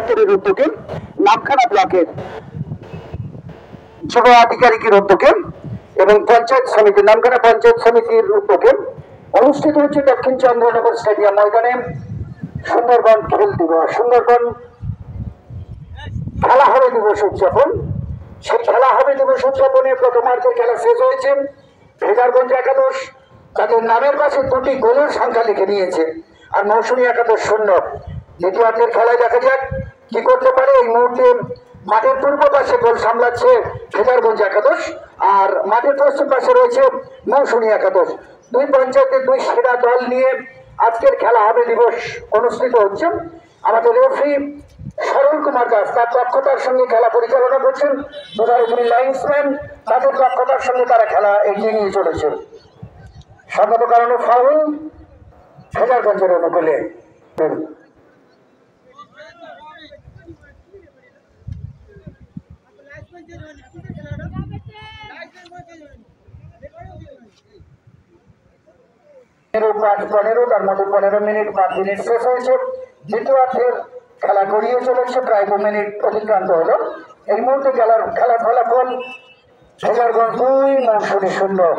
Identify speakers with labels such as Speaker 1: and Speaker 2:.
Speaker 1: দপ্তরের উদ্যোগে নামখানা ব্লকের যুব আধিকারিকের উদ্যোগে এবং পঞ্চায়েত সমিতি নামখানা পঞ্চায়েত সমিতির উদ্যোগে অনুষ্ঠিত হচ্ছে দক্ষিণ চন্দ্রনগর স্টেডিয়াম ময়দানে সুন্দরবন খেল দিবস, সুন্দরবন খেলা হবে দিবস উদযাপন। সেই খেলা হবে দিবস উদযাপনে প্রথমার্ধের খেলা শেষ হয়েছে। ভেদারগঞ্জ একাদশ তাদের নামের পাশে 2টি গোলের সংখ্যা লিখে নিয়েছে, আর মৌসুমী একাদশ 0। দ্বিতীয়ার্ধের খেলায় দেখা যাক কি করতে পারে। এই মুহূর্তে মাঠের পূর্ব পাশে গোল সামলাচ্ছে ভেদারগঞ্জ একাদশ, আর মাঠের পশ্চিম পাশে রয়েছে মৌসুমী একাদশ। দুই পঞ্চায়েতের 2 সেরা দল নিয়ে আজকের খেলা হবে দিবস অনুষ্ঠিত হচ্ছে। আমাদের রেফারি সরল কুমার দাস তার দক্ষতার সঙ্গে খেলা পরিচালনা করছেন। লাইন্সম্যান তাদের দক্ষতার সঙ্গে তারা খেলা এগিয়ে নিয়ে চলেছে। সঙ্গত কারণে ফাউল ভেদারগঞ্জের অনুকূলে। তার মধ্যে 15 মিনিট 5 মিনিট শেষ হয়েছে। দ্বিতীয়ার্ধের খেলা গড়িয়ে চলেছে, প্রায় 2 মিনিট অতিক্রান্ত হলো। এই মুহূর্তে খেলার ফলাফল ভেদারগঞ্জ 2 মৌসুমী 0।